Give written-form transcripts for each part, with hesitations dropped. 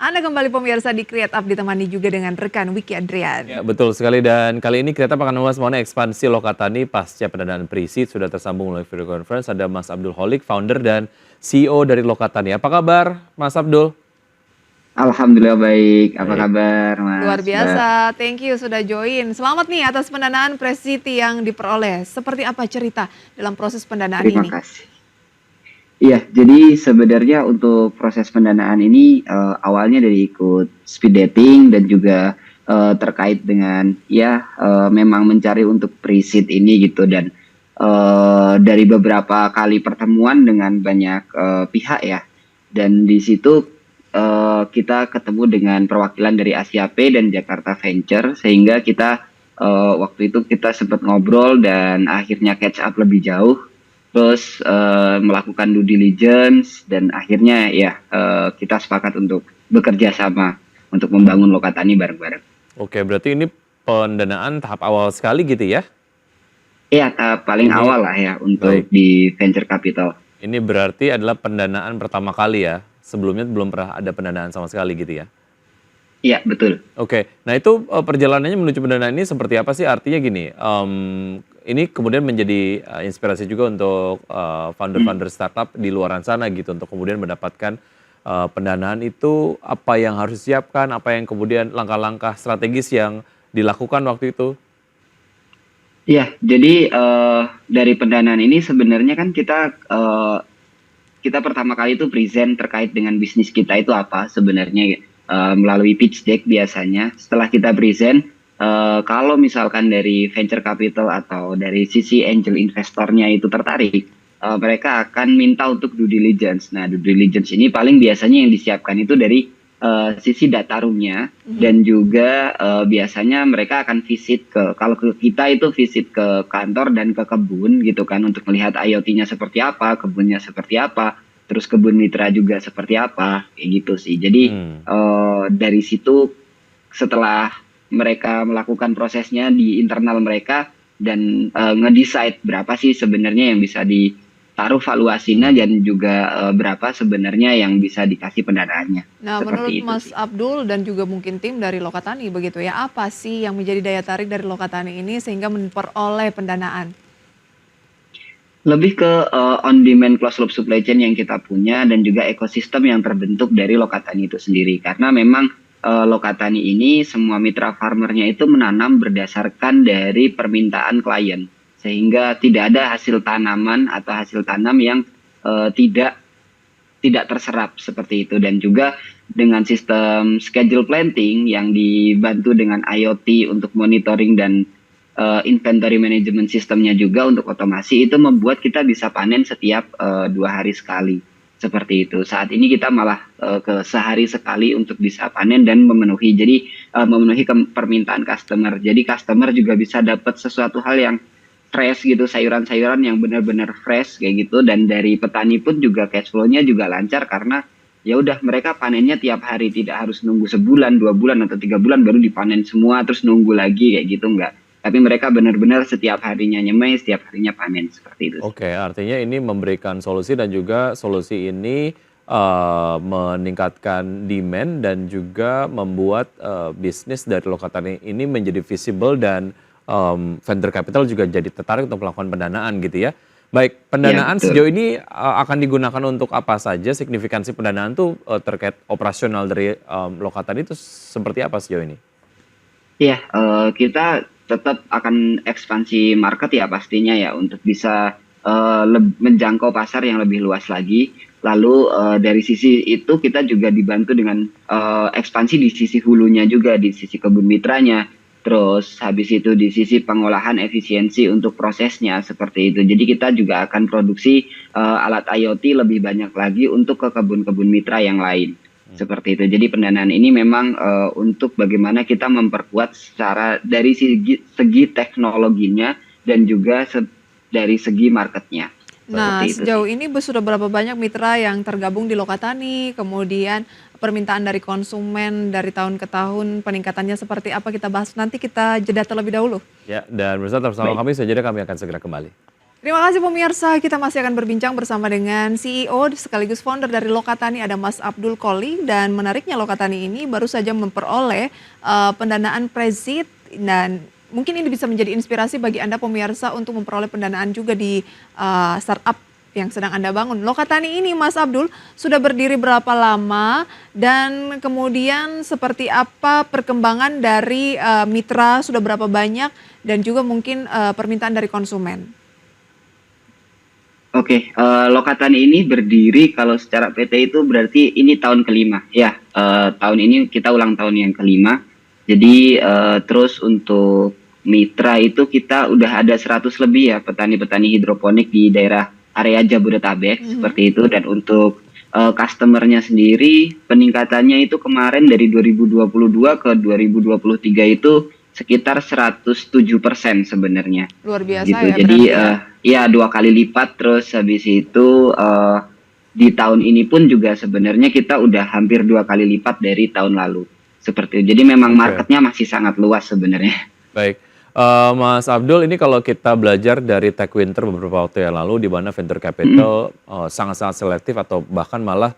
Anda kembali pemirsa di Create Up ditemani juga dengan rekan Wiki Adrian. Ya, betul sekali dan kali ini kita akan membahas mengenai ekspansi Lokatani pasca pendanaan pre-seed. Sudah tersambung melalui video conference ada Mas Abdul Holik, founder dan CEO dari Lokatani. Apa kabar Mas Abdul? Alhamdulillah baik. Apa Baik. kabar, Luar Mas? Mbak? biasa, thank you sudah join. Selamat nih atas pendanaan pre-seed yang diperoleh. Seperti apa cerita dalam proses pendanaan Terima ini? kasih. Iya, jadi sebenarnya untuk proses pendanaan ini awalnya dari ikut speed dating dan juga terkait dengan memang mencari untuk pre-seed ini gitu dan dari beberapa kali pertemuan dengan banyak pihak ya. Dan di situ kita ketemu dengan perwakilan dari Asia P dan Jakarta Venture sehingga kita waktu itu kita sempat ngobrol dan akhirnya catch up lebih jauh. Terus melakukan due diligence dan akhirnya kita sepakat untuk bekerja sama untuk membangun Lokatani bareng-bareng. Oke, berarti ini pendanaan tahap awal sekali gitu ya? Iya, tahap paling awal lah ya untuk di venture capital. Ini berarti adalah pendanaan pertama kali ya? Sebelumnya belum pernah ada pendanaan sama sekali gitu ya? Iya, betul. Oke, nah itu perjalanannya menuju pendanaan ini seperti apa sih? Artinya gini, ini kemudian menjadi inspirasi juga untuk founder-founder startup di luaran sana gitu untuk kemudian mendapatkan pendanaan itu apa yang harus disiapkan, apa yang kemudian langkah-langkah strategis yang dilakukan waktu itu? Iya, jadi dari pendanaan ini sebenarnya kan kita pertama kali itu present terkait dengan bisnis kita itu apa sebenarnya melalui pitch deck biasanya. Setelah kita present, kalau misalkan dari venture capital atau dari sisi angel investornya itu tertarik, mereka akan minta untuk due diligence. Nah, due diligence ini paling biasanya yang disiapkan itu dari sisi data roomnya dan juga biasanya mereka akan visit kalau ke kita itu visit ke kantor dan ke kebun gitu kan untuk melihat IoT-nya seperti apa, kebunnya seperti apa, terus kebun mitra juga seperti apa, kayak gitu sih. Jadi dari situ setelah mereka melakukan prosesnya di internal mereka dan ngedesain berapa sih sebenarnya yang bisa ditaruh valuasinya dan juga berapa sebenarnya yang bisa dikasih pendanaannya. Nah, menurut Seperti itu Mas sih. Abdul dan juga mungkin tim dari Lokatani begitu ya, apa sih yang menjadi daya tarik dari Lokatani ini sehingga memperoleh pendanaan? Lebih ke on demand closed loop supply chain yang kita punya dan juga ekosistem yang terbentuk dari Lokatani itu sendiri. Karena memang Lokatani ini semua mitra farmernya itu menanam berdasarkan dari permintaan klien. Sehingga tidak ada hasil tanaman atau hasil tanam yang tidak terserap seperti itu. Dan juga dengan sistem schedule planting yang dibantu dengan IoT untuk monitoring dan inventory management sistemnya juga untuk otomasi itu membuat kita bisa panen setiap 2 hari sekali seperti itu. Saat ini kita malah ke sehari sekali untuk bisa panen dan memenuhi. Jadi memenuhi permintaan customer. Jadi customer juga bisa dapat sesuatu hal yang fresh gitu, sayuran-sayuran yang benar-benar fresh kayak gitu. Dan dari petani pun juga cash flow-nya juga lancar karena ya udah mereka panennya tiap hari, tidak harus nunggu sebulan, 2 bulan atau 3 bulan baru dipanen semua terus nunggu lagi kayak gitu enggak. Tapi mereka benar-benar setiap harinya nyemai, setiap harinya panen seperti itu. Oke, artinya ini memberikan solusi dan juga solusi ini meningkatkan demand dan juga membuat bisnis dari Lokatani ini menjadi visible dan venture capital juga jadi tertarik untuk melakukan pendanaan gitu ya. Baik, Ya, pendanaan betul. sejauh ini akan digunakan untuk apa saja? Signifikansi pendanaan tuh terkait operasional dari Lokatani itu seperti apa sejauh ini? Iya, kita tetap akan ekspansi market ya pastinya ya untuk bisa menjangkau pasar yang lebih luas lagi. Lalu dari sisi itu kita juga dibantu dengan ekspansi di sisi hulunya juga, di sisi kebun mitranya. Terus habis itu di sisi pengolahan efisiensi untuk prosesnya seperti itu. Jadi kita juga akan produksi alat IoT lebih banyak lagi untuk ke kebun-kebun mitra yang lain. Seperti itu. Jadi pendanaan ini memang untuk bagaimana kita memperkuat secara dari segi teknologinya dan juga dari segi marketnya. Nah, Seperti itu sih. sejauh ini sudah berapa banyak mitra yang tergabung di Lokatani, kemudian permintaan dari konsumen dari tahun ke tahun, peningkatannya seperti apa kita bahas nanti, kita jeda terlebih dahulu. Ya, dan bersama Baik. kami saja kami akan segera kembali. Terima kasih pemirsa, kita masih akan berbincang bersama dengan CEO sekaligus founder dari Lokatani, ada Mas Abdul Qoling, dan menariknya Lokatani ini baru saja memperoleh pendanaan Prezid, dan mungkin ini bisa menjadi inspirasi bagi Anda pemirsa untuk memperoleh pendanaan juga di startup yang sedang Anda bangun. Lokatani ini Mas Abdul sudah berdiri berapa lama dan kemudian seperti apa perkembangan dari mitra, sudah berapa banyak, dan juga mungkin permintaan dari konsumen. Oke, Lokatani ini berdiri kalau secara PT itu berarti ini tahun kelima. Ya, tahun ini kita ulang tahun yang kelima. Jadi terus untuk mitra itu kita udah ada 100 lebih ya petani-petani hidroponik di daerah area Jabodetabek seperti itu. Dan untuk customer-nya sendiri peningkatannya itu kemarin dari 2022 ke 2023 itu sekitar 107% sebenarnya. Luar biasa Gitu. ya Jadi berarti ya. ya 2 kali lipat. Terus habis itu di tahun ini pun juga sebenarnya kita udah hampir 2 kali lipat dari tahun lalu. Seperti itu. Jadi memang Oke. marketnya masih sangat luas sebenarnya. Baik, Mas Abdul, ini kalau kita belajar dari Tech Winter beberapa waktu yang lalu, di mana venture capital sangat-sangat selektif atau bahkan malah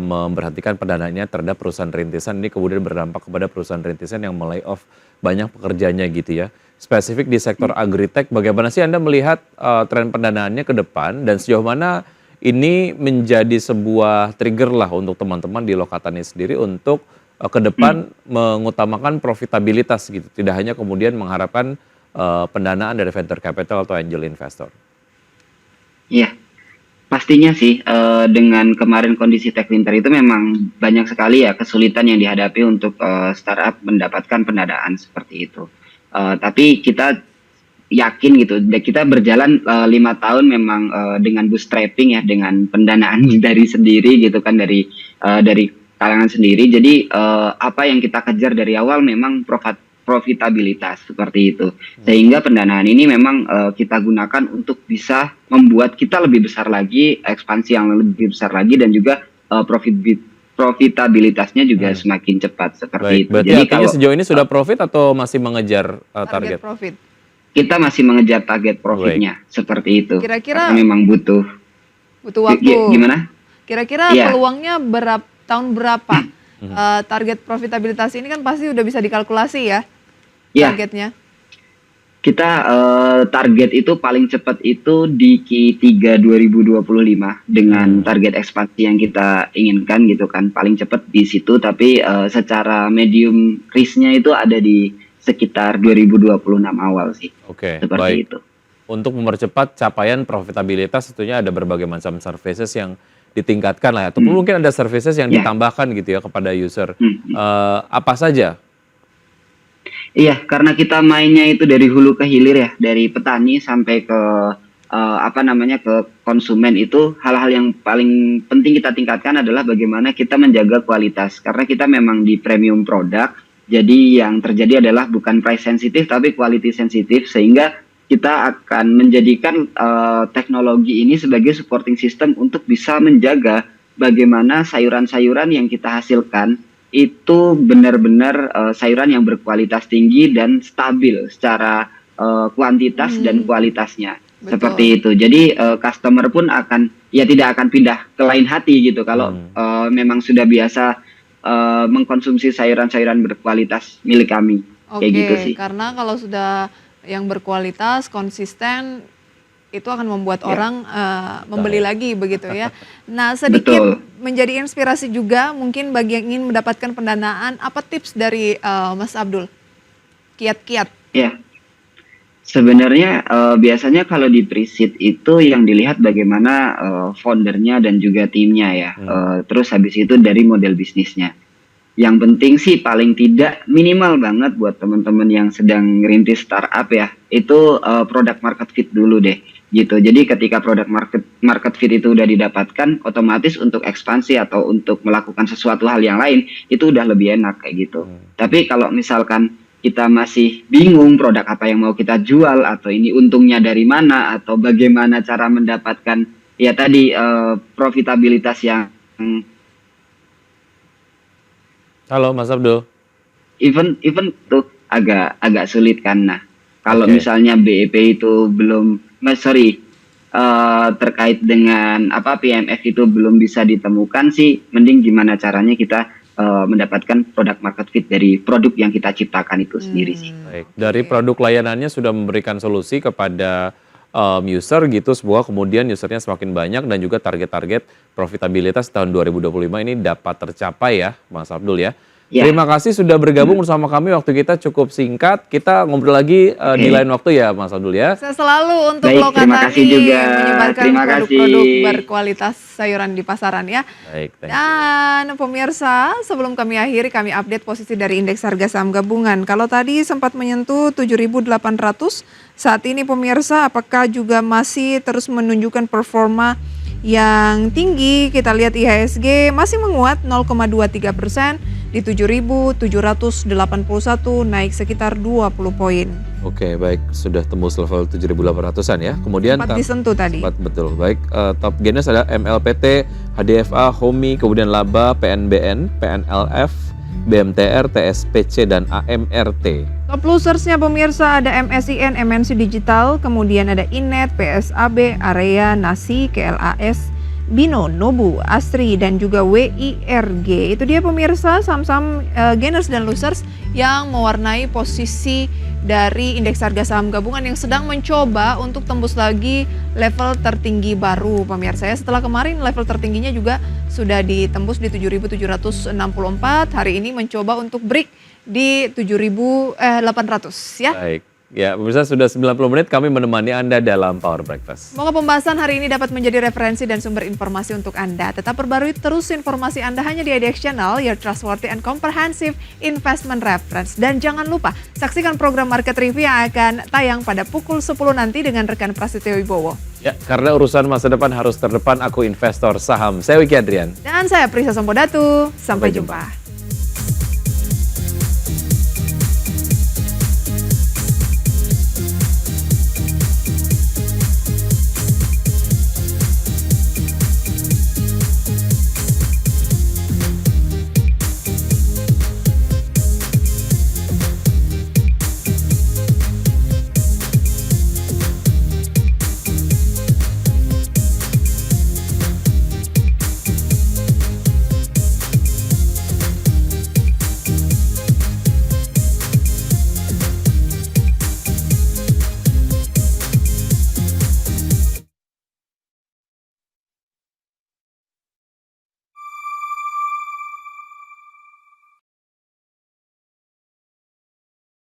memberhentikan pendanaannya terhadap perusahaan rintisan, ini kemudian berdampak kepada perusahaan rintisan yang melay off banyak pekerjanya gitu ya. Spesifik di sektor agritech, bagaimana sih Anda melihat tren pendanaannya ke depan, dan sejauh mana ini menjadi sebuah trigger lah untuk teman-teman di Lokatani sendiri untuk ke depan mengutamakan profitabilitas gitu, tidak hanya kemudian mengharapkan pendanaan dari venture capital atau angel investor. Iya, pastinya sih dengan kemarin kondisi Tech Winter itu memang banyak sekali ya kesulitan yang dihadapi untuk startup mendapatkan pendanaan seperti itu. Tapi kita yakin gitu, kita berjalan 5 tahun memang dengan bootstrapping ya, dengan pendanaan dari sendiri gitu kan, dari kalangan sendiri. Jadi apa yang kita kejar dari awal memang profitabilitas seperti itu. Sehingga pendanaan ini memang kita gunakan untuk bisa membuat kita lebih besar lagi, ekspansi yang lebih besar lagi, dan juga profitabilitasnya juga semakin cepat seperti Baik, itu. berarti Jadi artinya kalau sejauh ini sudah profit atau masih mengejar Target target? profit. kita masih mengejar target profitnya seperti itu, Kira-kira karena memang butuh butuh waktu. gimana? Kira-kira Iya. peluangnya tahun berapa? Target profitabilitas ini kan pasti udah bisa dikalkulasi ya Iya, targetnya. kita target itu paling cepat itu di Q3 2025 dengan target ekspansi yang kita inginkan gitu kan, paling cepat di situ. Tapi secara medium risknya itu ada di sekitar 2026 awal sih. Oke, Seperti baik. itu. Untuk mempercepat capaian profitabilitas tentunya ada berbagai macam services yang ditingkatkan lah ya, ataupun mungkin ada services yang Ya. ditambahkan gitu ya kepada user. Apa saja? Iya, karena kita mainnya itu dari hulu ke hilir ya, dari petani sampai ke ke konsumen. Itu hal-hal yang paling penting kita tingkatkan adalah bagaimana kita menjaga kualitas. Karena kita memang di premium produk, jadi yang terjadi adalah bukan price sensitif tapi quality sensitif, sehingga kita akan menjadikan teknologi ini sebagai supporting system untuk bisa menjaga bagaimana sayuran-sayuran yang kita hasilkan itu benar-benar sayuran yang berkualitas tinggi dan stabil secara kuantitas dan kualitasnya. Betul. Seperti itu. Jadi customer pun tidak akan pindah ke lain hati gitu kalau memang sudah biasa mengkonsumsi sayuran-sayuran berkualitas milik kami. Kayak gitu sih. Karena kalau sudah yang berkualitas, konsisten, itu akan membuat orang membeli lagi begitu ya. Nah, sedikit Betul. menjadi inspirasi juga mungkin bagi yang ingin mendapatkan pendanaan, apa tips dari Mas Abdul? Kiat-kiat. Ya, sebenarnya biasanya kalau di pre-seed itu yang dilihat bagaimana foundernya dan juga timnya ya. Terus habis itu dari model bisnisnya. Yang penting sih paling tidak minimal banget buat teman-teman yang sedang ngerintis startup ya, itu product market fit dulu deh gitu. Jadi ketika product market fit itu udah didapatkan, otomatis untuk ekspansi atau untuk melakukan sesuatu hal yang lain itu udah lebih enak kayak gitu. Tapi kalau misalkan kita masih bingung produk apa yang mau kita jual, atau ini untungnya dari mana, atau bagaimana cara mendapatkan ya tadi profitabilitas yang Halo Mas Abdul. even tuh agak sulit kan. Nah, kalau Oke. misalnya BEP itu belum terkait dengan apa PMF itu belum bisa ditemukan sih, mending gimana caranya kita mendapatkan produk market fit dari produk yang kita ciptakan itu sendiri sih. Baik, dari produk layanannya sudah memberikan solusi kepada user gitu, sebuah kemudian usernya semakin banyak dan juga target-target profitabilitas tahun 2025 ini dapat tercapai ya, Mas Abdul ya. Ya. Terima kasih sudah bergabung bersama kami, waktu kita cukup singkat. Kita ngobrol lagi di lain waktu ya, Mas Abdul ya. Saya selalu untuk Baik, terima kasih Lokatani juga. menyebarkan Terima produk-produk kasih. berkualitas sayuran di pasaran ya. Baik, thank you. Dan pemirsa, sebelum kami akhiri, kami update posisi dari indeks harga saham gabungan. Kalau tadi sempat menyentuh 7.800, saat ini pemirsa apakah juga masih terus menunjukkan performa yang tinggi? Kita lihat IHSG masih menguat 0,23% di 7.781, naik sekitar 20 poin. Oke, baik, sudah tembus level 7.800-an ya. Kemudian Sempat disentuh tadi. betul. Baik, top gainers ada MLPT, HDFA, Homi, kemudian Laba, PNBN, PNLF, BMTR, TSPC dan AMRT. Top losersnya pemirsa ada MSIN, MNC Digital, kemudian ada Inet, PSAB, Area, Nasi, KLAS, Bino, Nobu, Asri, dan juga WIRG. Itu dia pemirsa saham-saham gainers dan losers yang mewarnai posisi dari indeks harga saham gabungan yang sedang mencoba untuk tembus lagi level tertinggi baru pemirsa ya. Setelah kemarin level tertingginya juga sudah ditembus di 7.764, hari ini mencoba untuk break di 7.800 ya. Baik. Ya, pemirsa sudah 90 menit kami menemani Anda dalam Power Breakfast. Semoga pembahasan hari ini dapat menjadi referensi dan sumber informasi untuk Anda. Tetap perbarui terus informasi Anda hanya di IDX Channel, your trustworthy and comprehensive investment reference. Dan jangan lupa, saksikan program Market Review yang akan tayang pada pukul 10 nanti dengan rekan Prasetyo Wibowo. Ya, karena urusan masa depan harus terdepan, aku investor saham. Saya Wiki Adrian. Dan saya Prisa Sampodatu, sampai jumpa.